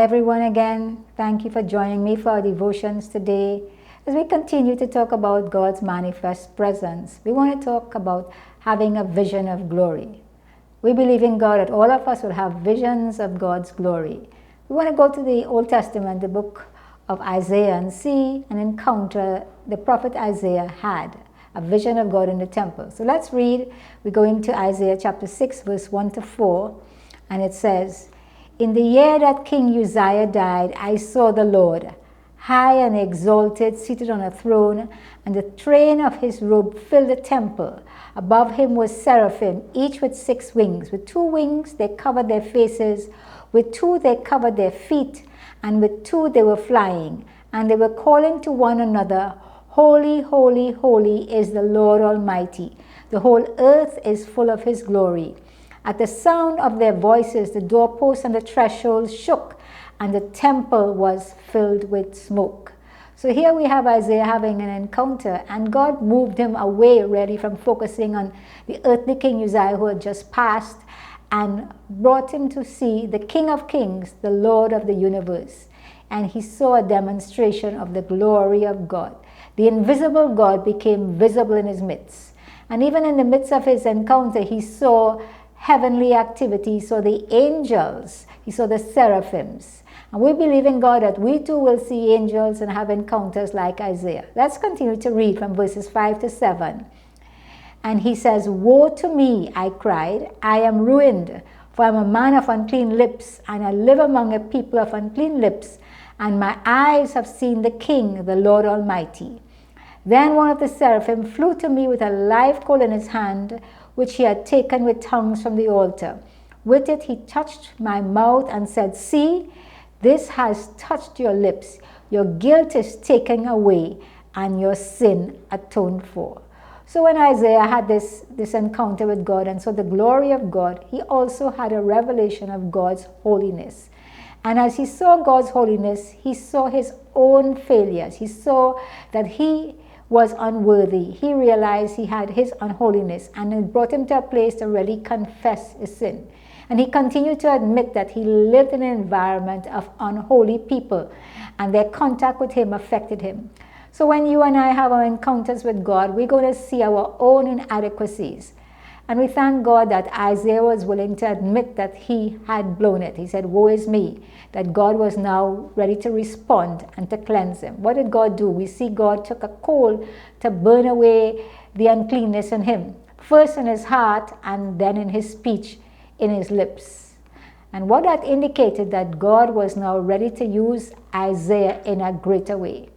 everyone again. Thank you for joining me for our devotions today. As we continue to talk about God's manifest presence, we want to talk about having a vision of glory. We believe in God that all of us will have visions of God's glory. We want to go to the Old Testament, the book of Isaiah, and see and encounter the prophet Isaiah had a vision of God in the temple. So let's read. We're going to Isaiah chapter 6, verse 1 to 4, and it says, "In the year that King Uzziah died, I saw the Lord, high and exalted, seated on a throne, and the train of his robe filled the temple. Above him was seraphim, each with 6 wings. With 2 wings they covered their faces, with 2 they covered their feet, and with 2 they were flying. And they were calling to one another, Holy, holy, holy is the Lord Almighty. The whole earth is full of his glory. At the sound of their voices, the doorposts and the thresholds shook, and the temple was filled with smoke." So here we have Isaiah having an encounter, and God moved him away really from focusing on the earthly king Uzziah who had just passed, and brought him to see the King of Kings, the Lord of the universe. And he saw a demonstration of the glory of God. The invisible God became visible in his midst. And even in the midst of his encounter, he saw heavenly activity, he saw the angels, he saw the seraphims. And we believe in God that we too will see angels and have encounters like Isaiah. Let's continue to read from verses 5 to 7. And he says, "Woe to me, I cried, I am ruined, for I am a man of unclean lips, and I live among a people of unclean lips, and my eyes have seen the King, the Lord Almighty." Then one of the seraphim flew to me with a live coal in his hand, which he had taken with tongues from the altar. With it he touched my mouth and said, "See, this has touched your lips. Your guilt is taken away, and your sin atoned for." So when Isaiah had this encounter with God and saw the glory of God, he also had a revelation of God's holiness. And as he saw God's holiness, he saw his own failures. He saw that he was unworthy. He realized he had his unholiness, and it brought him to a place to really confess his sin. And he continued to admit that he lived in an environment of unholy people, and their contact with him affected him. So when you and I have our encounters with God, we're going to see our own inadequacies. And we thank God that Isaiah was willing to admit that he had blown it. He said, "Woe is me," that God was now ready to respond and to cleanse him. What did God do? We see God took a coal to burn away the uncleanness in him, first in his heart and then in his speech, in his lips. And what that indicated that God was now ready to use Isaiah in a greater way.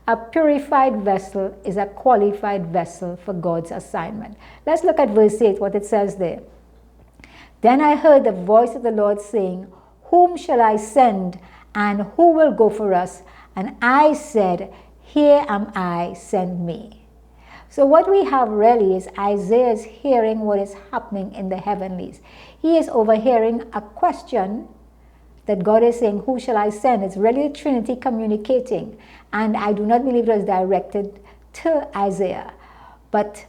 A purified vessel is a qualified vessel for God's assignment. Let's look at verse 8, what it says there. "Then I heard the voice of the Lord saying, Whom shall I send, and who will go for us? And I said, Here am I, send me." So what we have really is Isaiah is hearing what is happening in the heavenlies. He is overhearing a question that God is saying, "Who shall I send?" It's really the Trinity communicating. And I do not believe it was directed to Isaiah. But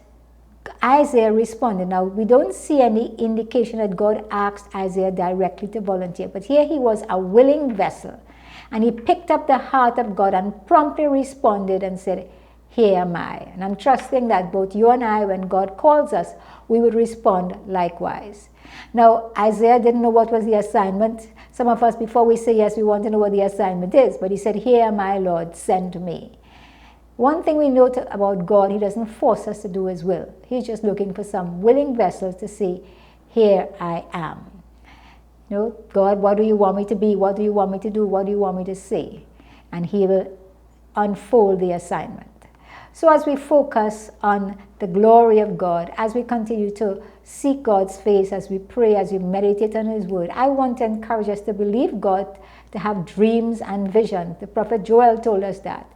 Isaiah responded. Now, we don't see any indication that God asked Isaiah directly to volunteer. But here he was a willing vessel. And he picked up the heart of God and promptly responded and said, "Here am I." And I'm trusting that both you and I, when God calls us, we would respond likewise. Now, Isaiah didn't know what was the assignment. Some of us, before we say yes, we want to know what the assignment is. But he said, "Here am I, Lord, send me." One thing we note about God, he doesn't force us to do his will. He's just looking for some willing vessels to say, "Here I am." You know, "God, what do you want me to be? What do you want me to do? What do you want me to say?" And he will unfold the assignment. So as we focus on the glory of God, as we continue to seek God's face, as we pray, as we meditate on his word, I want to encourage us to believe God, to have dreams and vision. The prophet Joel told us that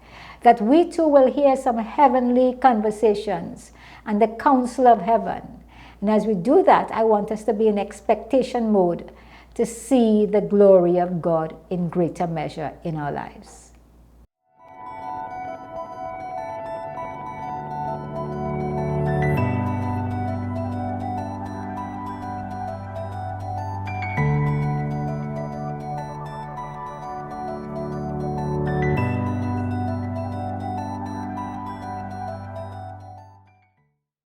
we too will hear some heavenly conversations and the counsel of heaven. And as we do that, I want us to be in expectation mode to see the glory of God in greater measure in our lives.